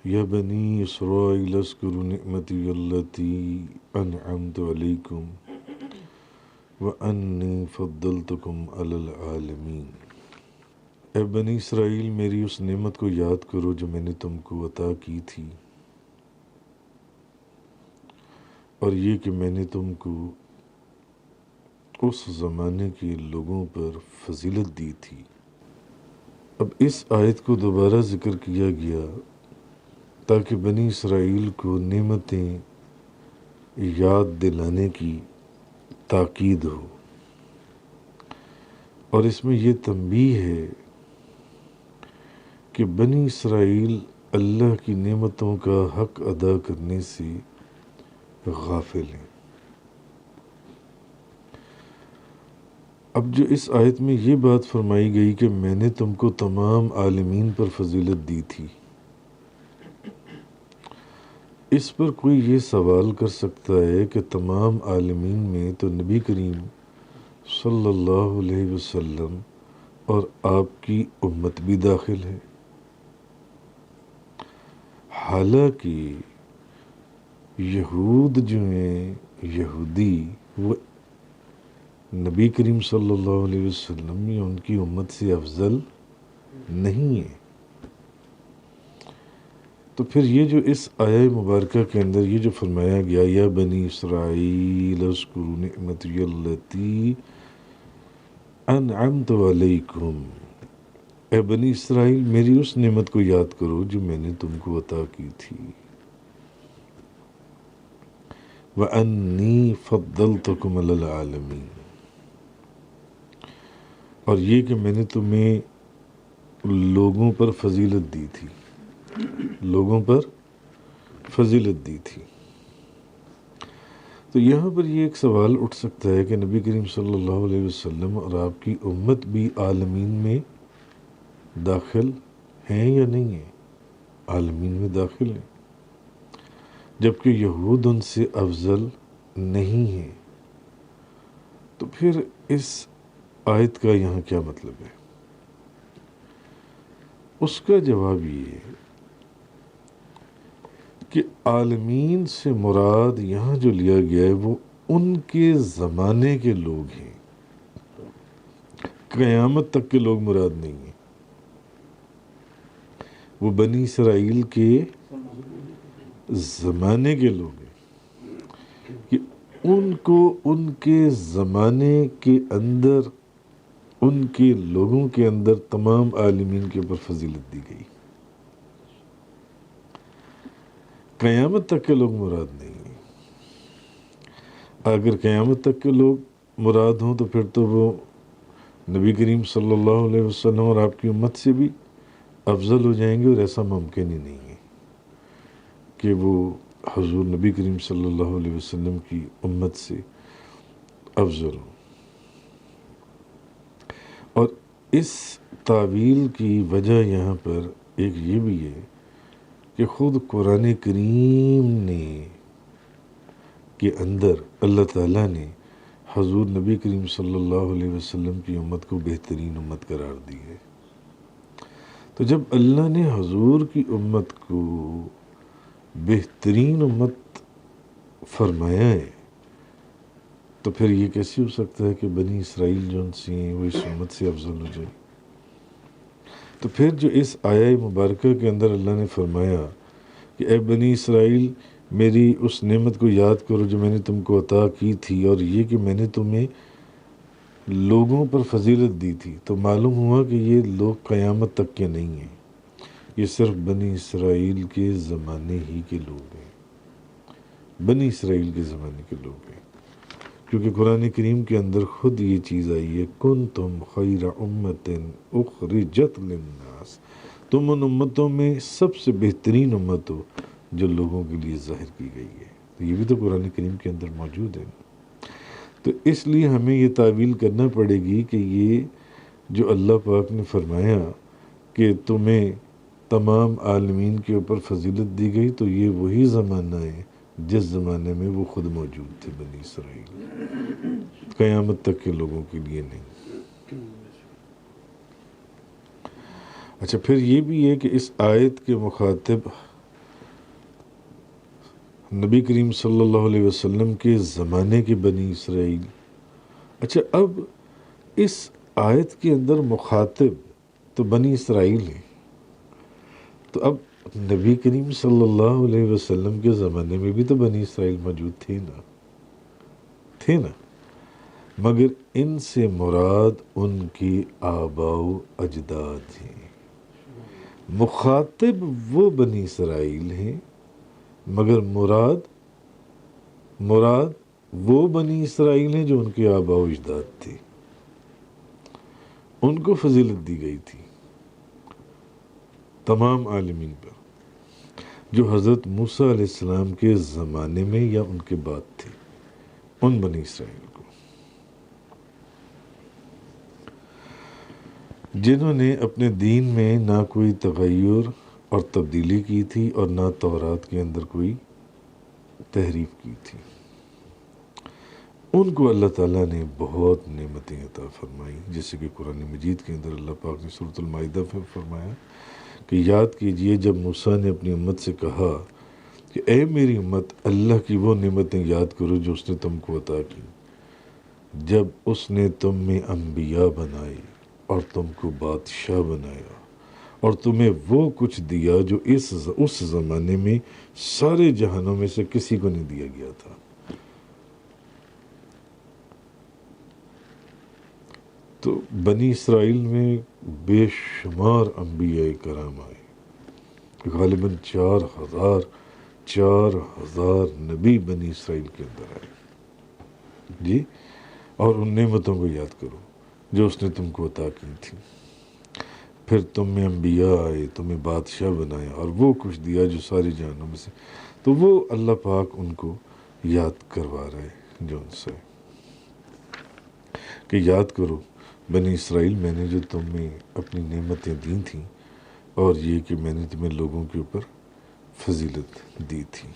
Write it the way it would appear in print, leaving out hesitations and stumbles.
یا بنی اسرائیل اذکروا نعمتی التی انعمت علیکم وانی فضلتکم علی العالمین۔ اے بنی اسرائیل میری اس نعمت کو یاد کرو جو میں نے تم کو عطا کی تھی، اور یہ کہ میں نے تم کو اس زمانے کے لوگوں پر فضیلت دی تھی۔ اب اس آیت کو دوبارہ ذکر کیا گیا تاکہ بنی اسرائیل کو نعمتیں یاد دلانے کی تاکید ہو، اور اس میں یہ تنبیہ ہے کہ بنی اسرائیل اللہ کی نعمتوں کا حق ادا کرنے سے غافل ہیں۔ اب جو اس آیت میں یہ بات فرمائی گئی کہ میں نے تم کو تمام عالمین پر فضیلت دی تھی، اس پر کوئی یہ سوال کر سکتا ہے کہ تمام عالمین میں تو نبی کریم صلی اللہ علیہ وسلم اور آپ کی امت بھی داخل ہے، حالانکہ یہود جو ہیں، یہودی، وہ نبی کریم صلی اللہ علیہ وسلم یا ان کی امت سے افضل نہیں ہے۔ تو پھر یہ جو اس آیہ مبارکہ کے اندر یہ جو فرمایا گیا یا بنی اسرائیل اذکروا نعمتی التی انعمت علیکم، اے بنی اسرائیل میری اس نعمت کو یاد کرو جو میں نے تم کو عطا کی تھی، وَأَنِّي فَضَّلْتُكُمْ عَلَى الْعَالَمِينَ، اور یہ کہ میں نے تمہیں لوگوں پر فضیلت دی تھی، لوگوں پر فضیلت دی تھی۔ تو یہاں پر یہ ایک سوال اٹھ سکتا ہے کہ نبی کریم صلی اللہ علیہ وسلم اور آپ کی امت بھی عالمین میں داخل ہیں یا نہیں ہیں؟ عالمین میں داخل ہیں، جبکہ یہود ان سے افضل نہیں ہیں۔ تو پھر اس آیت کا یہاں کیا مطلب ہے؟ اس کا جواب یہ ہے کہ عالمین سے مراد یہاں جو لیا گیا ہے وہ ان کے زمانے کے لوگ ہیں، قیامت تک کے لوگ مراد نہیں ہیں۔ وہ بنی اسرائیل کے زمانے کے لوگ ہیں کہ ان کو ان کے زمانے کے اندر، ان کے لوگوں کے اندر تمام عالمین کے اوپر فضیلت دی گئی، قیامت تک کے لوگ مراد نہیں ہیں۔ اگر قیامت تک کے لوگ مراد ہوں تو پھر تو وہ نبی کریم صلی اللہ علیہ وسلم اور آپ کی امت سے بھی افضل ہو جائیں گے، اور ایسا ممکن ہی نہیں ہے کہ وہ حضور نبی کریم صلی اللہ علیہ وسلم کی امت سے افضل ہوں۔ اور اس تعویل کی وجہ یہاں پر ایک یہ بھی ہے کہ خود قرآن کریم کے اندر اللہ تعالیٰ نے حضور نبی کریم صلی اللہ علیہ وسلم کی امت کو بہترین امت قرار دی ہے۔ تو جب اللہ نے حضور کی امت کو بہترین امت فرمایا ہے تو پھر یہ کیسے ہو سکتا ہے کہ بنی اسرائیل جو ان سے ہیں وہ اس امت سے افضل ہو جائے؟ تو پھر جو اس آیہ مبارکہ کے اندر اللہ نے فرمایا کہ اے بنی اسرائیل میری اس نعمت کو یاد کرو جو میں نے تم کو عطا کی تھی، اور یہ کہ میں نے تمہیں لوگوں پر فضیلت دی تھی، تو معلوم ہوا کہ یہ لوگ قیامت تک کے نہیں ہیں، یہ صرف بنی اسرائیل کے زمانے ہی کے لوگ ہیں، بنی اسرائیل کے زمانے کے لوگ ہیں، کیونکہ قرآن کریم کے اندر خود یہ چیز آئی ہے کنتم خیر امت اخرجت للناس، تم ان امتوں میں سب سے بہترین امت ہو جو لوگوں کے لیے ظاہر کی گئی ہے۔ تو یہ بھی تو قرآن کریم کے اندر موجود ہے۔ تو اس لیے ہمیں یہ تعویل کرنا پڑے گی کہ یہ جو اللہ پاک نے فرمایا کہ تمہیں تمام عالمین کے اوپر فضیلت دی گئی، تو یہ وہی زمانہ ہے جس زمانے میں وہ خود موجود تھے بنی اسرائیل، قیامت تک کے لوگوں کے لیے نہیں۔ اچھا، پھر یہ بھی ہے کہ اس آیت کے مخاطب نبی کریم صلی اللہ علیہ وسلم کے زمانے کے بنی اسرائیل. اچھا، اب اس آیت کے اندر مخاطب تو بنی اسرائیل ہیں، تو اب نبی کریم صلی اللہ علیہ وسلم کے زمانے میں بھی تو بنی اسرائیل موجود تھے نا، مگر ان سے مراد ان کی آباء و اجداد ہیں. مخاطب وہ بنی اسرائیل ہیں، مگر مراد وہ بنی اسرائیل ہیں جو ان کے آباء و اجداد تھے. ان کو فضیلت دی گئی تھی تمام عالمین پر، جو حضرت موسیٰ علیہ السلام کے زمانے میں یا ان کے بعد تھے، ان بنی اسرائیل کو، جنہوں نے اپنے دین میں نہ کوئی تغیر اور تبدیلی کی تھی اور نہ تورات کے اندر کوئی تحریف کی تھی. ان کو اللہ تعالیٰ نے بہت نعمتیں عطا فرمائی، جیسے کہ قرآن مجید کے اندر اللہ پاک نے سورۃ المائدہ میں فرمایا کہ یاد کیجئے جب موسیٰ نے اپنی امت سے کہا کہ اے میری امت، اللہ کی وہ نعمتیں یاد کرو جو اس نے تم کو عطا کی، جب اس نے تم میں انبیاء بنائے اور تم کو بادشاہ بنایا اور تمہیں وہ کچھ دیا جو اس زمانے میں سارے جہانوں میں سے کسی کو نہیں دیا گیا تھا. تو بنی اسرائیل میں بے شمار انبیاء کرام آئے، غالباً 4,000 نبی بنی اسرائیل کے اندر آئے جی. اور ان نعمتوں کو یاد کرو جو اس نے تم کو عطا کی تھی. پھر تم میں انبیاء آئے، تمہیں بادشاہ بنایا اور وہ کچھ دیا جو ساری جہانوں میں سے. تو وہ اللہ پاک ان کو یاد کروا رہے جو ان سے کہ یاد کرو بنی اسرائیل، میں نے جو تمہیں اپنی نعمتیں دی تھیں، اور یہ کہ میں نے تمہیں لوگوں کے اوپر فضیلت دی تھی.